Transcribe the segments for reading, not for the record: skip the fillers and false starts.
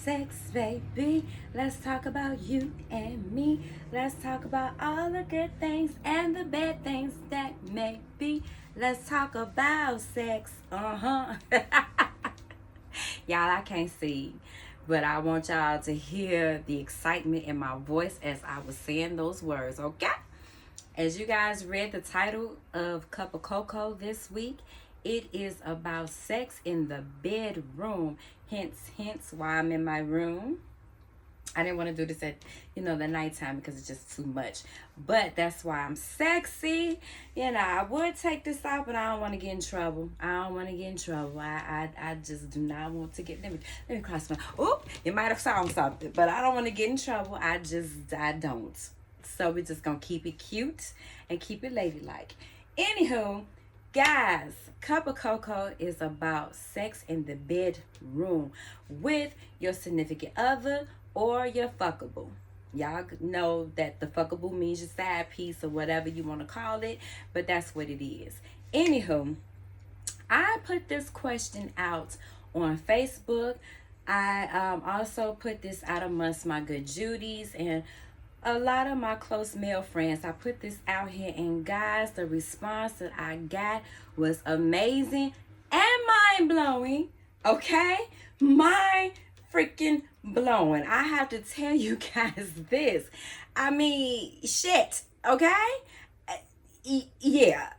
sex, baby. Let's talk about you and me. Let's talk about all the good things and the bad things that may be. Let's talk about sex. Y'all, I can't see, but I want y'all to hear the excitement in my voice as I was saying those words, okay? As you guys read the title of Cup of Cocoa this week, it is about sex in the bedroom. Hence why I'm in my room. I didn't want to do this at, the nighttime because it's just too much. But that's why I'm sexy. I would take this off, but I don't want to get in trouble. I just do not want to get, let me cross my, you might have saw something, but I don't want to get in trouble. I don't. So we're just going to keep it cute and keep it ladylike. Anywho, guys, Cup of Cocoa is about sex in the bedroom with your significant other or your fuckable. Y'all know that the fuckable means your side piece or whatever you want to call it, but that's what it is. Anywho, I put this question out on Facebook. I also put this out amongst my good Judies and a lot of my close male friends. I put this out here, and guys, the response that I got was amazing and mind-blowing, okay? Mind freaking blowing. I have to tell you guys this. I mean, shit, okay? Yeah,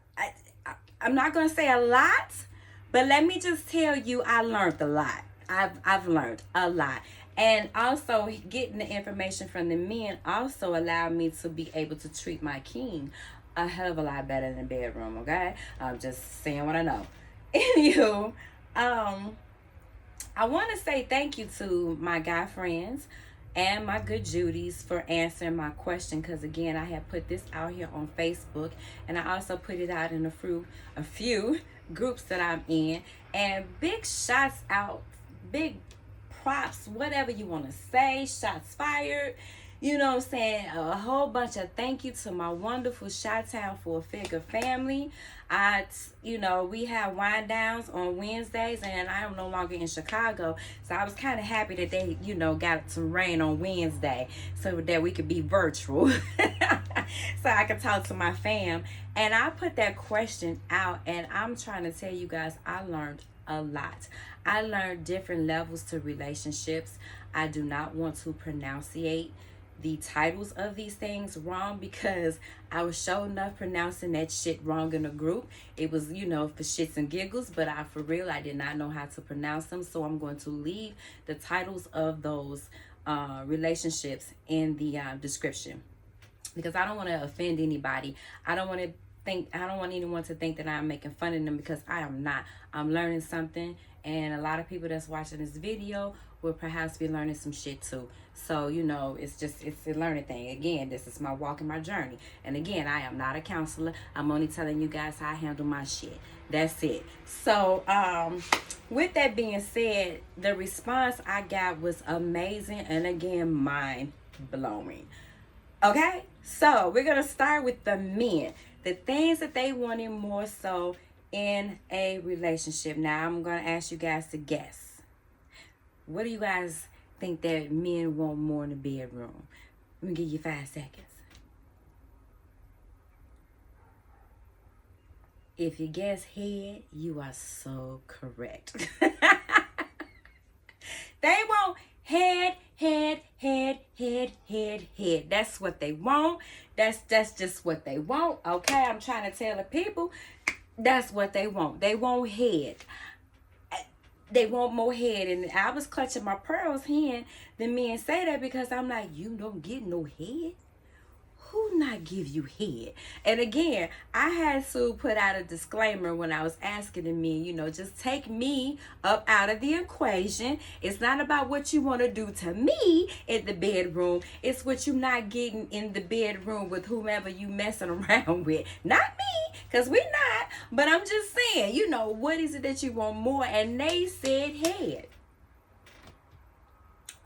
I'm not going to say a lot, but let me just tell you, I learned a lot. I've learned a lot. And also getting the information from the men also allowed me to be able to treat my king a hell of a lot better in the bedroom, okay? I'm just saying what I know. Anywho, I want to say thank you to my guy friends and my good Judies for answering my question, because again, I have put this out here on Facebook, and I also put it out in a few groups that I'm in. And big shots out, big props, whatever you want to say, shots fired, you know what I'm saying, a whole bunch of thank you to my wonderful Chi-Town Full Figure family. We have wind downs on Wednesdays, and I am no longer in Chicago, so I was kind of happy that they got some rain on Wednesday so that we could be virtual so I could talk to my fam. And I put that question out, and I'm trying to tell you guys, I learned a lot. I learned different levels to relationships. I do not want to pronunciate the titles of these things wrong, because I was sure enough pronouncing that shit wrong in a group. It was, for shits and giggles, but for real, I did not know how to pronounce them. So I'm going to leave the titles of those relationships in the description, because I don't want to offend anybody. I don't want anyone to think that I'm making fun of them, because I am not. I'm learning something, and a lot of people that's watching this video will perhaps be learning some shit too. So, it's a learning thing. Again, this is my walk and my journey. And again, I am not a counselor. I'm only telling you guys how I handle my shit. That's it. So, with that being said, the response I got was amazing, and again, mind blowing. Okay, so we're gonna start with the men. The things that they wanted more so in a relationship. Now I'm gonna ask you guys to guess. What do you guys think that men want more in the bedroom? Let me give you 5 seconds. If you guess head, you are so correct. They want head. That's what they want. That's just what they want. Okay, I'm trying to tell the people, that's what they want. They want head. They want more head. And I was clutching my pearls hearing the men say that, because I'm like, you don't get no head? Who not give you head? And again, I had to put out a disclaimer when I was asking the men, just take me up out of the equation. It's not about what you want to do to me in the bedroom. It's what you not getting in the bedroom with whomever you messing around with. Not me, because we're not. But I'm just saying, what is it that you want more? And they said head.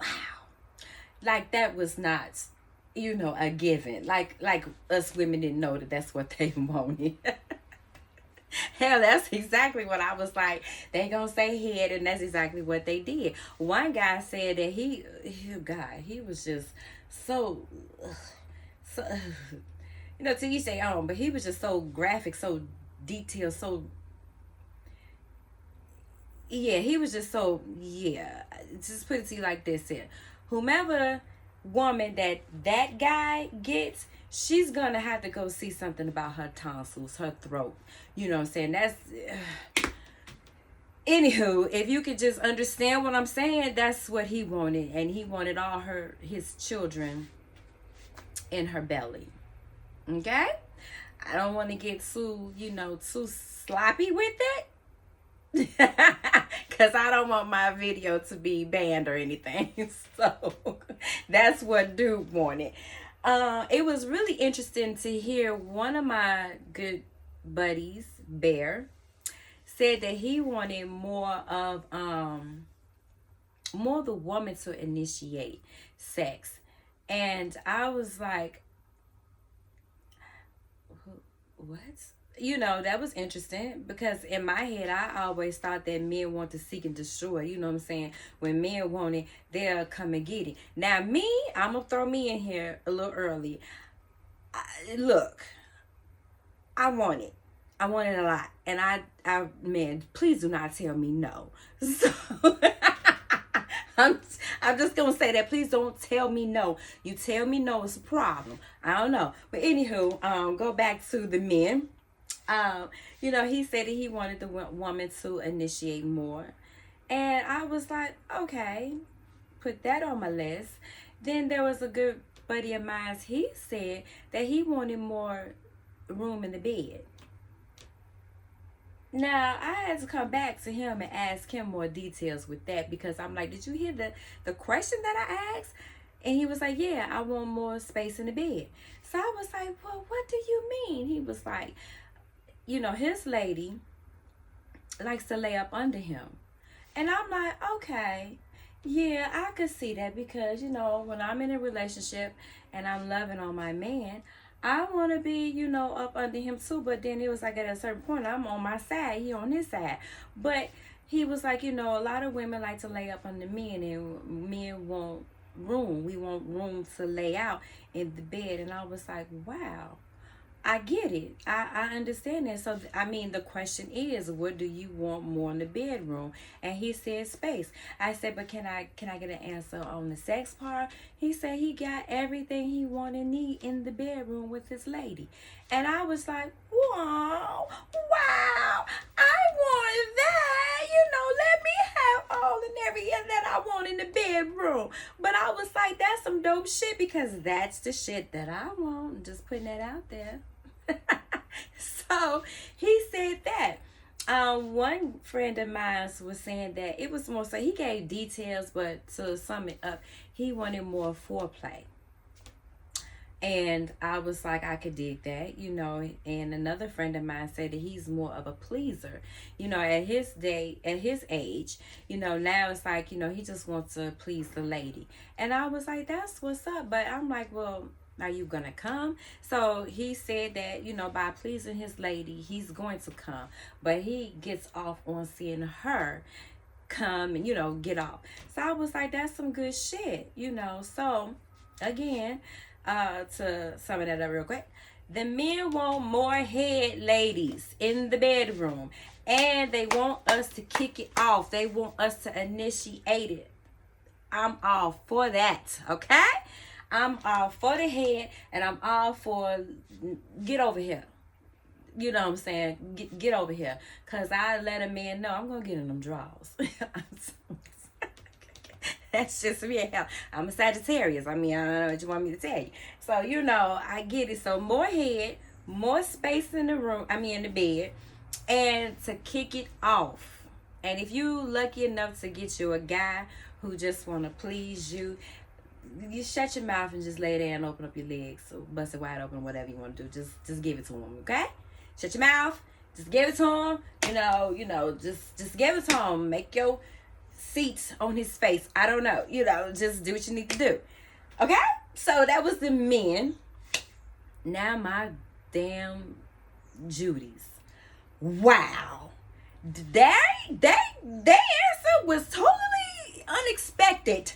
Wow. Like that was not a given. Like us women didn't know that that's what they wanted. Hell, that's exactly what I was like. They gonna say head, and that's exactly what they did. One guy said that he was just so, so, to each their own, but he was just so graphic, so detailed, so, yeah, he was just so, yeah. Just put it to you like this here. Whomever woman that guy gets, she's gonna have to go see something about her tonsils, her throat. You know what I'm saying? That's anywho, if you could just understand what I'm saying, that's what he wanted. And he wanted all his children in her belly. Okay? I don't want to get too sloppy with it. Because I don't want my video to be banned or anything. So that's what dude wanted. It was really interesting to hear one of my good buddies, Bear, said that he wanted more of the woman to initiate sex. And I was like, what? That was interesting, because in my head, I always thought that men want to seek and destroy. You know what I'm saying? When men want it, they'll come and get it. Now, me, I'm going to throw me in here a little early. Look, I want it. I want it a lot. And man, please do not tell me no. So, I'm just going to say that. Please don't tell me no. You tell me no, it's a problem. I don't know. But anywho, go back to the men. He said that he wanted the woman to initiate more. And I was like, okay, put that on my list. Then there was a good buddy of mine. He said that he wanted more room in the bed. Now, I had to come back to him and ask him more details with that, because I'm like, did you hear the question that I asked? And he was like, yeah, I want more space in the bed. So I was like, well, what do you mean? He was like, his lady likes to lay up under him. And I'm like, okay, yeah, I could see that, because, when I'm in a relationship and I'm loving on my man, I want to be, up under him too. But then it was like at a certain point, I'm on my side, he on his side. But he was like, a lot of women like to lay up under men, and men want room. We want room to lay out in the bed. And I was like, wow. I get it. I understand that. So, the question is, what do you want more in the bedroom? And he said space. I said, but can I get an answer on the sex part? He said he got everything he want and need in the bedroom with his lady. And I was like, wow, I want that. Let me have all and everything that I want in the bedroom. But I was like, that's some dope shit, because that's the shit that I want. I'm just putting that out there. So he said that. One friend of mine was saying that it was more so, he gave details, but to sum it up, he wanted more foreplay. And I was like, I could dig that, and another friend of mine said that he's more of a pleaser, at his age, now it's like, he just wants to please the lady. And I was like, that's what's up. But I'm like, well, are you gonna come? So he said that, by pleasing his lady, he's going to come. But he gets off on seeing her come and, get off. So I was like, that's some good shit, So, again, to sum it up real quick, the men want more head, ladies, in the bedroom. And they want us to kick it off. They want us to initiate it. I'm all for that, okay? I'm all for the head, and I'm all for get over here. You know what I'm saying? Get over here. Because I let a man know I'm going to get in them drawers. That's just me. I'm a Sagittarius. I don't know what you want me to tell you. So, I get it. So, more head, more space in the room, in the bed, and to kick it off. And if you lucky enough to get you a guy who just want to please you, you shut your mouth and just lay there and open up your legs, so bust it wide open, whatever you want to do. Just give it to him, okay? Shut your mouth. Just give it to him. Just give it to him. Make your seat on his face. I don't know. Just do what you need to do. Okay? So that was the men. Now my damn Judies. Wow. They answer was totally unexpected.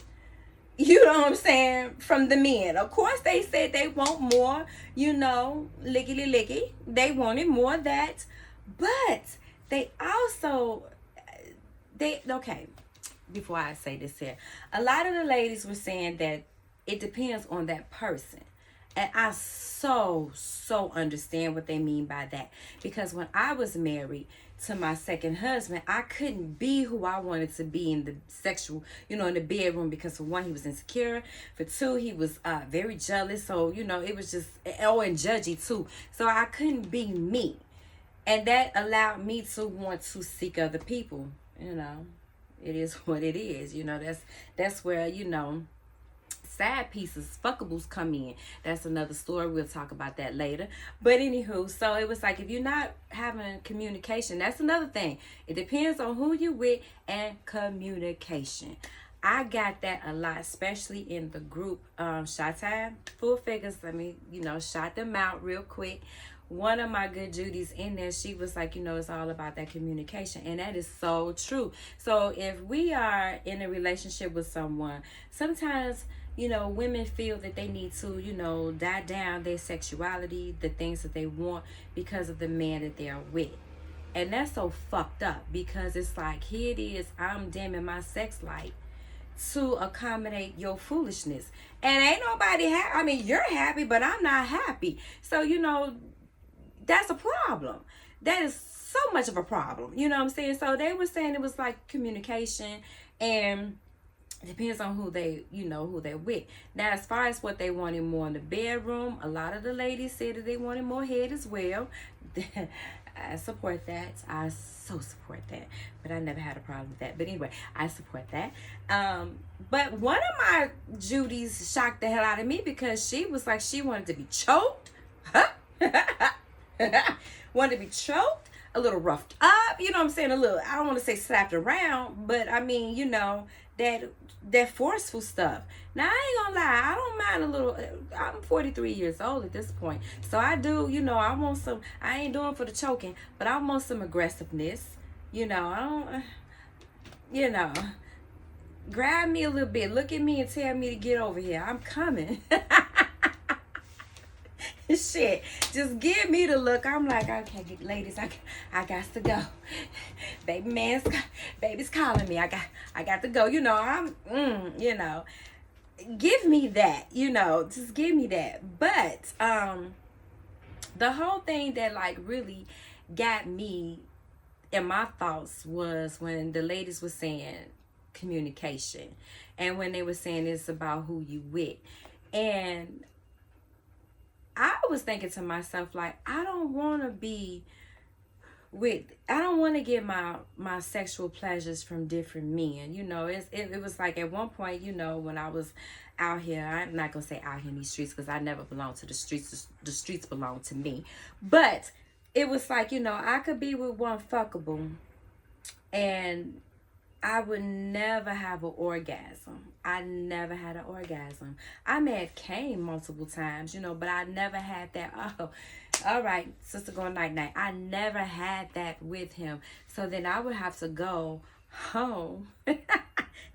You know what I'm saying? From the men. Of course, they said they want more, lickety licky. They wanted more of that. But they also, okay, before I say this here, a lot of the ladies were saying that it depends on that person. And I so understand what they mean by that. Because when I was married to my second husband, I couldn't be who I wanted to be in the sexual, in the bedroom, because for one, he was insecure. For two, he was very jealous. So, it was just, and judgy too. So I couldn't be me. And that allowed me to want to seek other people. It is what it is. That's where, side pieces, fuckables come in. That's another story. We'll talk about that later. But anywho, so it was like, if you're not having communication, that's another thing. It depends on who you with and communication. I got that a lot, especially in the group shot time. Full figures, let me, shout them out real quick. One of my good Judies in there, she was like, it's all about that communication. And that is so true. So if we are in a relationship with someone, sometimes, women feel that they need to, die down their sexuality, the things that they want, because of the man that they're with. And that's so fucked up, because it's like, here it is, I'm dimming my sex life to accommodate your foolishness. And ain't nobody happy. I mean, you're happy, but I'm not happy. So, that's a problem. That is so much of a problem. You know what I'm saying? So they were saying it was like communication, and it depends on who who they're with. Now, as far as what they wanted more in the bedroom, a lot of the ladies said that they wanted more head as well. I support that. I so support that. But I never had a problem with that. But anyway, I support that. But one of my Judies shocked the hell out of me, because she was like, she wanted to be choked. Huh? Wanted to be choked, a little roughed up, you know what I'm saying? A little, I don't want to say slapped around, but I mean, that forceful stuff. Now, I ain't gonna lie, I don't mind a little. I'm 43 years old at this point, so I do, I want some. I ain't doing for the choking, but I want some aggressiveness. I don't. Grab me a little bit, look at me and tell me to get over here. I'm coming. Shit, just give me the look. I'm like, okay, ladies, I got to go. Baby's calling me. I got to go. Give me that. Just give me that. But the whole thing that like really got me in my thoughts was when the ladies were saying communication, and when they were saying it's about who you with. And I was thinking to myself, like, I don't want to get my sexual pleasures from different men. It was like at one point, when I was out here, I'm not going to say out here in these streets, because I never belonged to the streets. The streets belong to me. But it was like, I could be with one fuckable, and I would never have an orgasm. I never had an orgasm. I may have came multiple times, but I never had that, oh, all right, sister, going night-night. I never had that with him. So then I would have to go home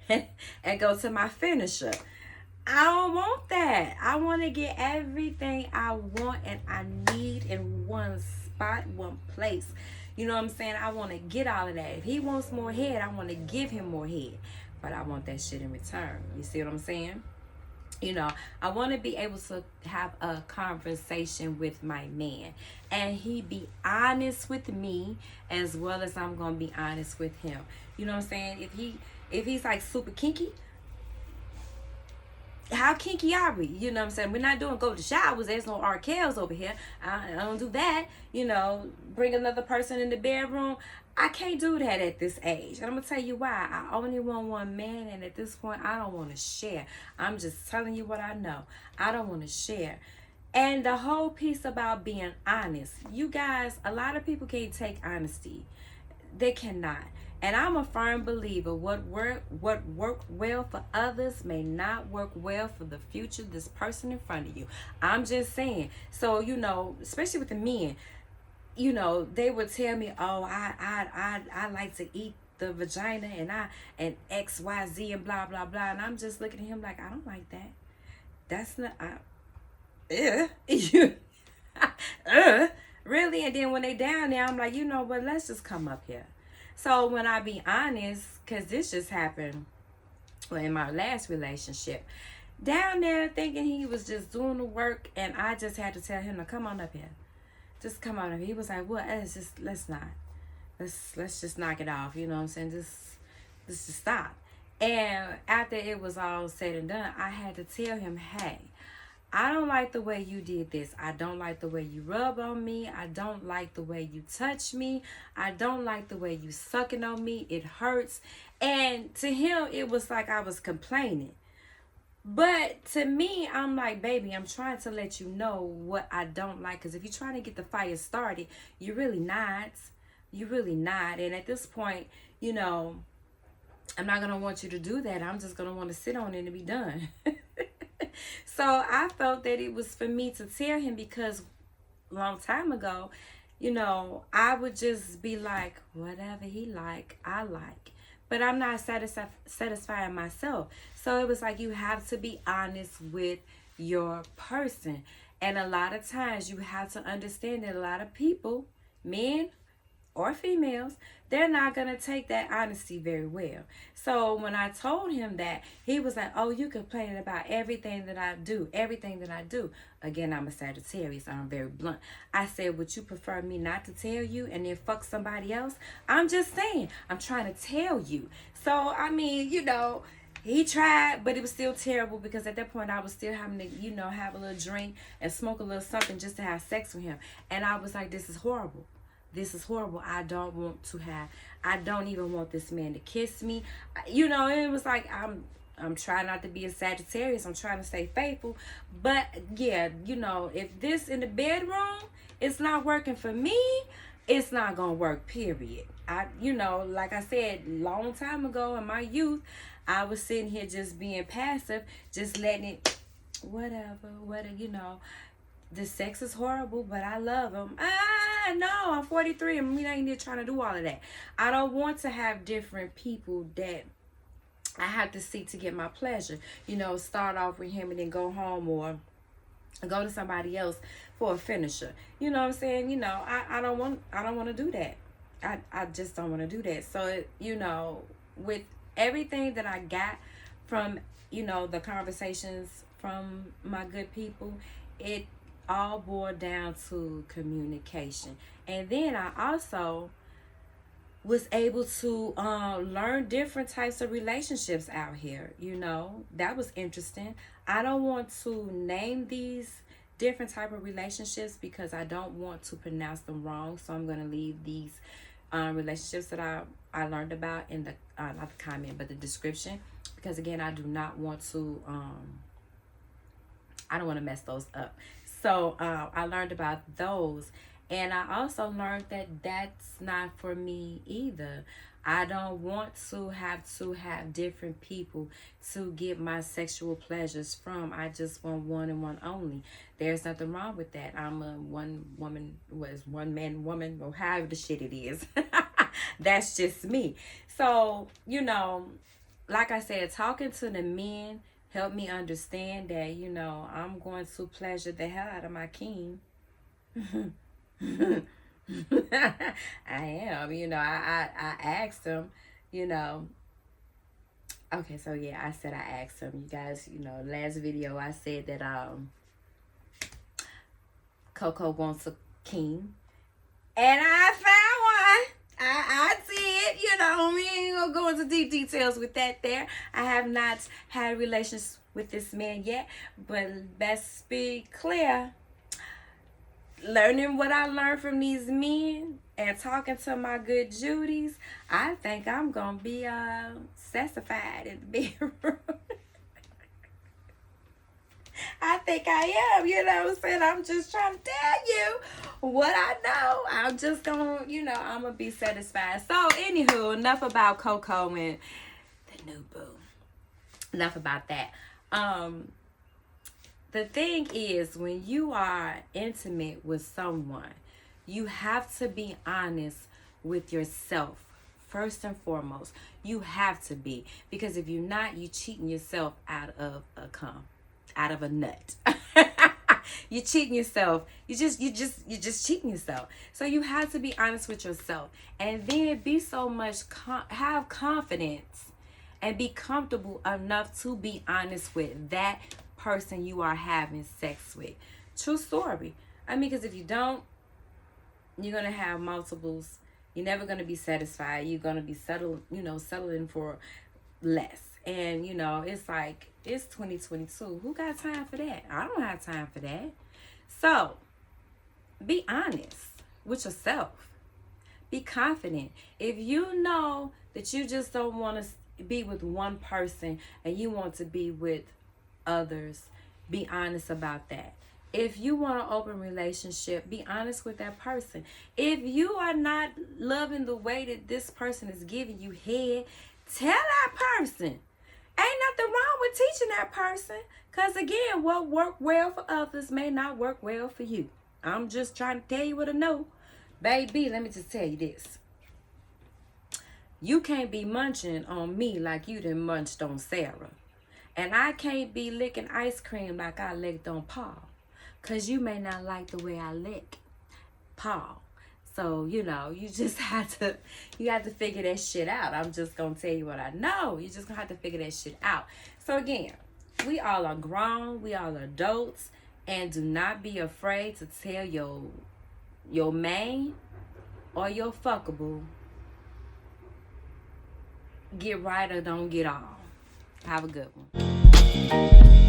and go to my finisher. I don't want that. I want to get everything I want and I need in one spot, one place. You know what I'm saying? I want to get all of that. If he wants more head, I want to give him more head. But I want that shit in return. You see what I'm saying? I want to be able to have a conversation with my man, and he be honest with me as well as I'm going to be honest with him. You know what I'm saying? If he's like super kinky, how kinky are we? You know what I'm saying? We're not doing go to showers. There's no RKLs over here. I don't do that. Bring another person in the bedroom. I can't do that at this age. And I'm going to tell you why. I only want one man, and at this point, I don't want to share. I'm just telling you what I know. I don't want to share. And the whole piece about being honest. You guys, a lot of people can't take honesty. They cannot. And I'm a firm believer, what worked well for others may not work well for the future, this person in front of you. I'm just saying. So, especially with the men, you know, they would tell me, oh, I like to eat the vagina and XYZ and blah blah blah, and I'm just looking at him like, I don't like that. That's not you really. And then when they down there, I'm like, you know what, let's just come up here. So when I be honest, because this just happened in my last relationship, down there thinking he was just doing the work, and I just had to tell him to come on up here. Just come on up here. He was like, well, let's not. Let's just knock it off. You know what I'm saying? Let's just stop. And after it was all said and done, I had to tell him, hey, I don't like the way you did this. I don't like the way you rub on me. I don't like the way you touch me. I don't like the way you sucking on me. It hurts. And to him, it was like I was complaining. But to me, I'm like, baby, I'm trying to let you know what I don't like. Because if you're trying to get the fire started, you're really not. You're really not. And at this point, you know, I'm not going to want you to do that. I'm just going to want to sit on it and be done. So I felt that it was for me to tell him, because a long time ago, you know, I would just be like, whatever he like, I like. But I'm not satisfying myself. So it was like, you have to be honest with your person. And a lot of times you have to understand that a lot of people, men or females, they're not going to take that honesty very well. So when I told him that, he was like, oh, you complaining about everything that I do, everything that I do. Again, I'm a Sagittarius, so I'm very blunt. I said, would you prefer me not to tell you and then fuck somebody else? I'm just saying, I'm trying to tell you. So, I mean, you know, he tried, but it was still terrible, because at that point I was still having to, you know, have a little drink and smoke a little something just to have sex with him. And I was like, this is horrible. This is horrible. I don't even want this man to kiss me. You know, it was like, I'm trying not to be a Sagittarius. I'm trying to stay faithful. But yeah, you know, if this in the bedroom, it's not working for me, it's not going to work, period. You know, like I said, long time ago in my youth, I was sitting here just being passive, just letting it, whatever, you know. The sex is horrible, but I love him. No, I'm 43 and we ain't here trying to do all of that. I don't want to have different people that I have to seek to get my pleasure. You know, start off with him and then go home, or go to somebody else for a finisher. You know what I'm saying? You know, I don't want to do that. I just don't want to do that. So, you know, with everything that I got from, you know, the conversations from my good people, it all boiled down to communication. And then I also was able to learn different types of relationships out here. You know, that was interesting. I don't want to name these different type of relationships because I don't want to pronounce them wrong. So I'm going to leave these relationships that I learned about in the not the comment, but the description, because again, I do not want to I don't want to mess those up. So I learned about those. And I also learned that that's not for me either. I don't want to have different people to get my sexual pleasures from. I just want one and one only. There's nothing wrong with that. I'm a one man woman, or however the shit it is. That's just me. So, you know, like I said, talking to the men helped me understand that, you know, I'm going to pleasure the hell out of my king. I am, you know, I asked him, you know. Okay, so yeah, I said I asked him. You guys, you know, last video I said that Coco wants a king. And I found one. I did, you know, we ain't gonna go into deep details with that there. I have not had relations with this man yet, but best be clear. Learning what I learned from these men and talking to my good Judies, I think I'm gonna be satisfied in the bedroom. I think I am, you know what I'm saying? I'm just trying to tell you what I know. I'm just gonna, you know, I'm gonna be satisfied. So, anywho, enough about Coco and the new boo. Enough about that. The thing is, when you are intimate with someone, You have to be honest with yourself. First and foremost, you have to be, because if you're not, you cheating yourself out of a nut. You're cheating yourself. You're just cheating yourself. So you have to be honest with yourself, and then be so much have confidence and be comfortable enough to be honest with that person you are having sex with. True story. I mean, because if you don't, you're gonna have multiples. You're never going to be satisfied. You're going to be settling for less. And, it's like, it's 2022. Who got time for that? I don't have time for that. So, be honest with yourself. Be confident. If you know that you just don't want to be with one person and you want to be with others, be honest about that. If you want an open relationship, be honest with that person. If you are not loving the way that this person is giving you head, tell that person. Ain't nothing wrong with teaching that person. Because again, what worked well for others may not work well for you. I'm just trying to tell you what I know. Baby, let me just tell you this. You can't be munching on me like you done munched on Sarah. And I can't be licking ice cream like I licked on Paul. Because you may not like the way I lick Paul. So, you just have to figure that shit out. I'm just going to tell you what I know. You just going to have to figure that shit out. So, again, we all are grown. We all are adults. And do not be afraid to tell your main or your fuckable, get right or don't get off. Have a good one.